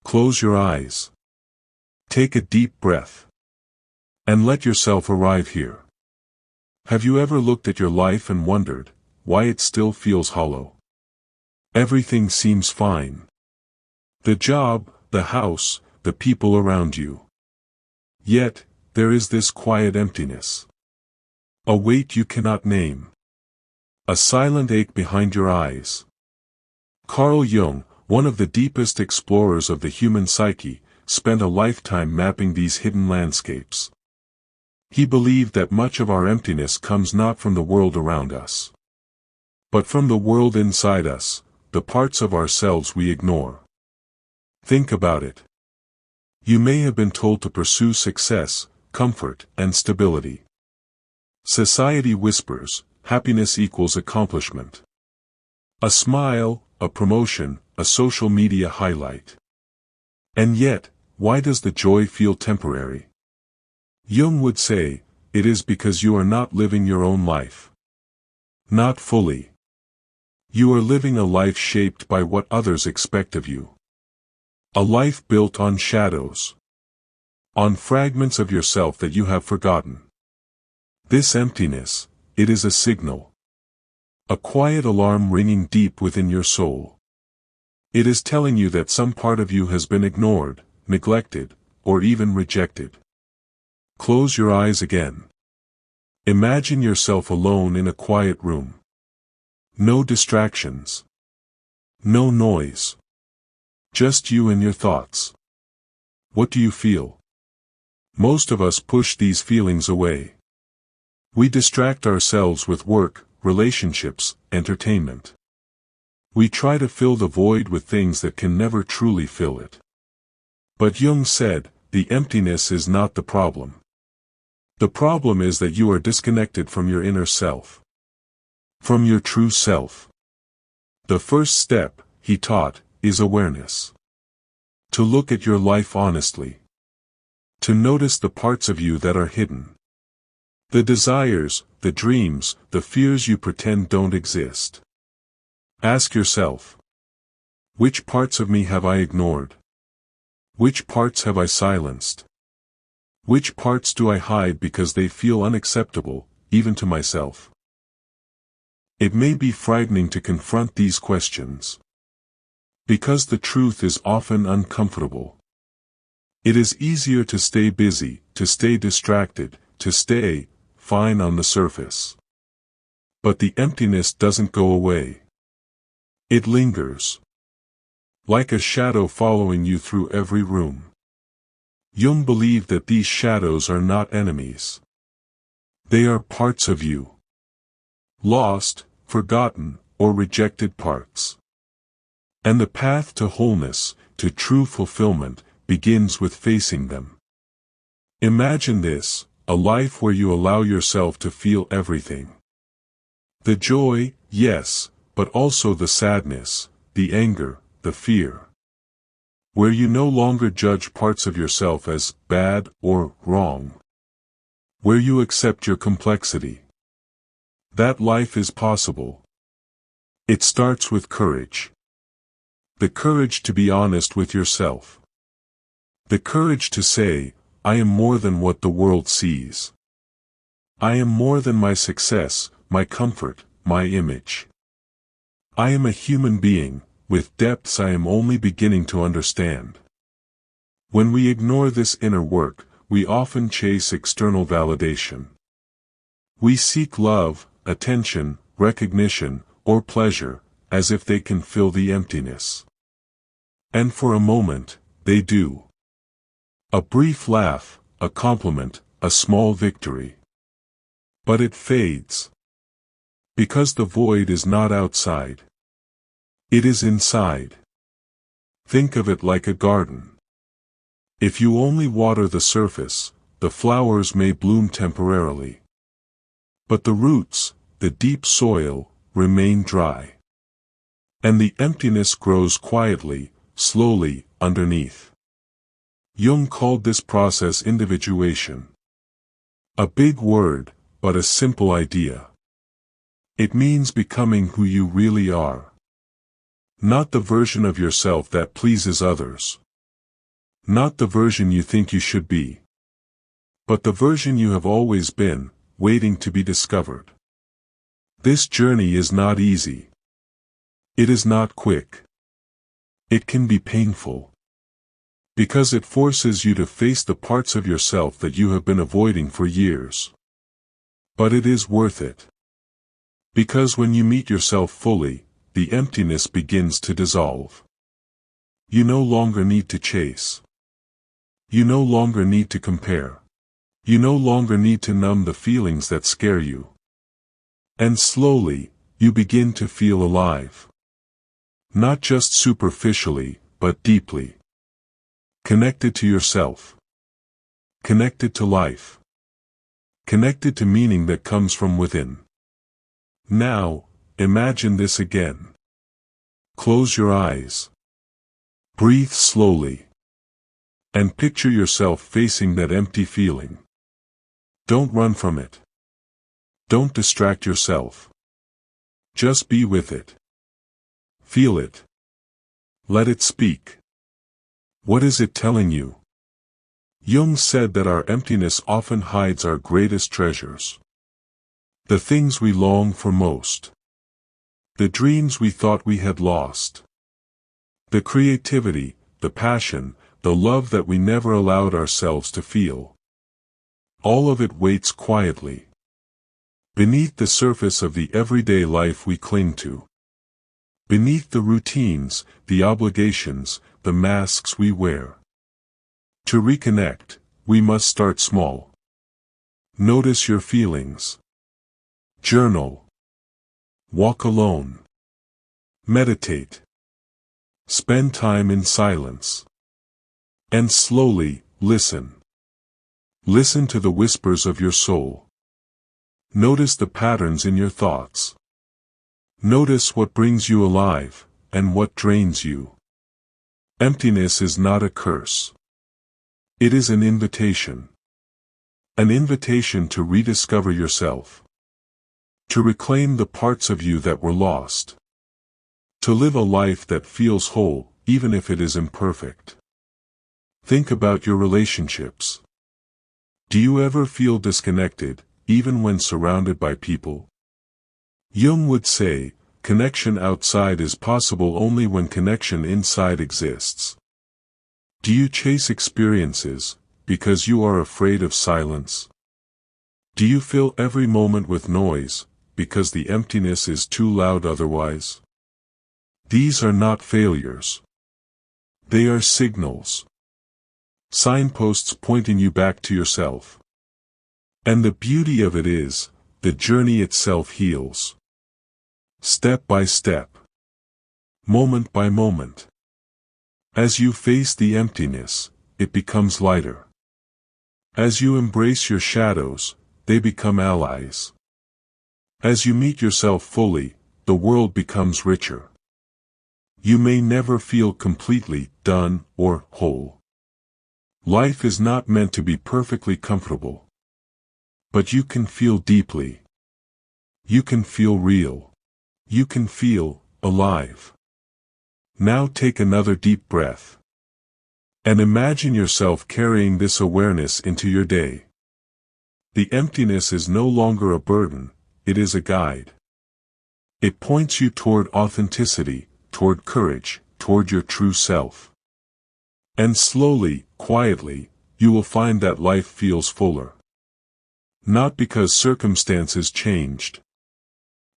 Close your eyes. Take a deep breath. And let yourself arrive here. Have you ever looked at your life and wondered why it still feels hollow? Everything seems fine. The job, the house, the people around you. Yet, there is this quiet emptiness. A weight you cannot name. A silent ache behind your eyes. Carl Jung, one of the deepest explorers of the human psyche, spent a lifetime mapping these hidden landscapes. He believed that much of our emptiness comes not from the world around us, but from the world inside us, the parts of ourselves we ignore. Think about it. You may have been told to pursue success, comfort, and stability. Society whispers, happiness equals accomplishment. A smile, a promotion, a social media highlight. And yet, why does the joy feel temporary? Jung would say, it is because you are not living your own life. Not fully. You are living a life shaped by what others expect of you. A life built on shadows. On fragments of yourself that you have forgotten. This emptiness, it is a signal. A quiet alarm ringing deep within your soul. It is telling you that some part of you has been ignored, neglected, or even rejected. Close your eyes again. Imagine yourself alone in a quiet room. No distractions. No noise. Just you and your thoughts. What do you feel? Most of us push these feelings away. We distract ourselves with work, relationships, entertainment. We try to fill the void with things that can never truly fill it. But Jung said, the emptiness is not the problem. The problem is that you are disconnected from your inner self. From your true self. The first step, he taught, is awareness. To look at your life honestly. To notice the parts of you that are hidden. The desires, the dreams, the fears you pretend don't exist. Ask yourself. Which parts of me have I ignored? Which parts have I silenced? Which parts do I hide because they feel unacceptable, even to myself? It may be frightening to confront these questions. Because the truth is often uncomfortable. It is easier to stay busy, to stay distracted, to stay fine on the surface. But the emptiness doesn't go away. It lingers. Like a shadow following you through every room. Jung believed that these shadows are not enemies. They are parts of you. Lost, forgotten, or rejected parts. And the path to wholeness, to true fulfillment, begins with facing them. Imagine this, a life where you allow yourself to feel everything. The joy, yes, but also the sadness, the anger, the fear. Where you no longer judge parts of yourself as bad or wrong. Where you accept your complexity. That life is possible. It starts with courage. The courage to be honest with yourself. The courage to say, I am more than what the world sees. I am more than my success, my comfort, my image. I am a human being, with depths I am only beginning to understand. When we ignore this inner work, we often chase external validation. We seek love, attention, recognition, or pleasure, as if they can fill the emptiness. And for a moment, they do. A brief laugh, a compliment, a small victory. But it fades. Because the void is not outside. It is inside. Think of it like a garden. If you only water the surface, the flowers may bloom temporarily. But the roots, the deep soil, remain dry. And the emptiness grows quietly, slowly, underneath. Jung called this process individuation. A big word, but a simple idea. It means becoming who you really are. Not the version of yourself that pleases others. Not the version you think you should be, but the version you have always been, waiting to be discovered. This journey is not easy. It is not quick. It can be painful, because it forces you to face the parts of yourself that you have been avoiding for years. But it is worth it. Because when you meet yourself fully, the emptiness begins to dissolve. You no longer need to chase. You no longer need to compare. You no longer need to numb the feelings that scare you. And slowly, you begin to feel alive. Not just superficially, but deeply. Connected to yourself. Connected to life. Connected to meaning that comes from within. Now, imagine this again. Close your eyes. Breathe slowly. And picture yourself facing that empty feeling. Don't run from it. Don't distract yourself. Just be with it. Feel it. Let it speak. What is it telling you? Jung said that our emptiness often hides our greatest treasures. The things we long for most. The dreams we thought we had lost. The creativity, the passion, the love that we never allowed ourselves to feel. All of it waits quietly. Beneath the surface of the everyday life we cling to. Beneath the routines, the obligations, the masks we wear. To reconnect, we must start small. Notice your feelings. Journal. Walk alone. Meditate. Spend time in silence. And slowly, listen. Listen to the whispers of your soul. Notice the patterns in your thoughts. Notice what brings you alive, and what drains you. Emptiness is not a curse. It is an invitation. An invitation to rediscover yourself. To reclaim the parts of you that were lost. To live a life that feels whole, even if it is imperfect. Think about your relationships. Do you ever feel disconnected, even when surrounded by people? Jung would say, connection outside is possible only when connection inside exists. Do you chase experiences, because you are afraid of silence? Do you fill every moment with noise, because the emptiness is too loud otherwise? These are not failures. They are signals. Signposts pointing you back to yourself. And the beauty of it is, the journey itself heals. Step by step. Moment by moment. As you face the emptiness, it becomes lighter. As you embrace your shadows, they become allies. As you meet yourself fully, the world becomes richer. You may never feel completely done or whole. Life is not meant to be perfectly comfortable. But you can feel deeply. You can feel real. You can feel alive. Now take another deep breath. And imagine yourself carrying this awareness into your day. The emptiness is no longer a burden, it is a guide. It points you toward authenticity, toward courage, toward your true self. And slowly, quietly, you will find that life feels fuller. Not because circumstances changed.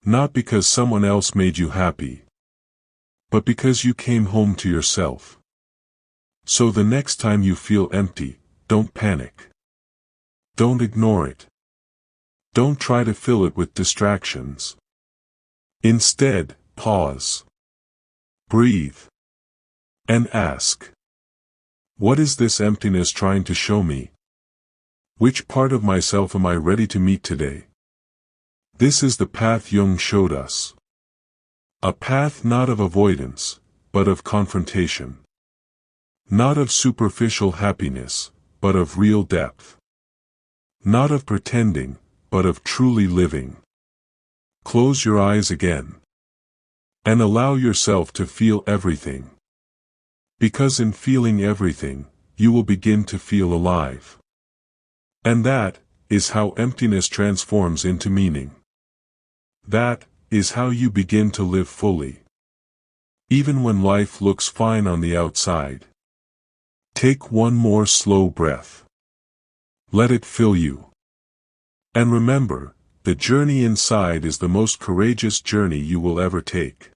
Not because someone else made you happy. But because you came home to yourself. So the next time you feel empty, don't panic. Don't ignore it. Don't try to fill it with distractions. Instead, pause. Breathe. And ask. What is this emptiness trying to show me? Which part of myself am I ready to meet today? This is the path Jung showed us. A path not of avoidance, but of confrontation. Not of superficial happiness, but of real depth. Not of pretending, but of truly living. Close your eyes again. And allow yourself to feel everything. Because in feeling everything, you will begin to feel alive. And that is how emptiness transforms into meaning. That is how you begin to live fully. Even when life looks fine on the outside. Take one more slow breath. Let it fill you. And remember, the journey inside is the most courageous journey you will ever take.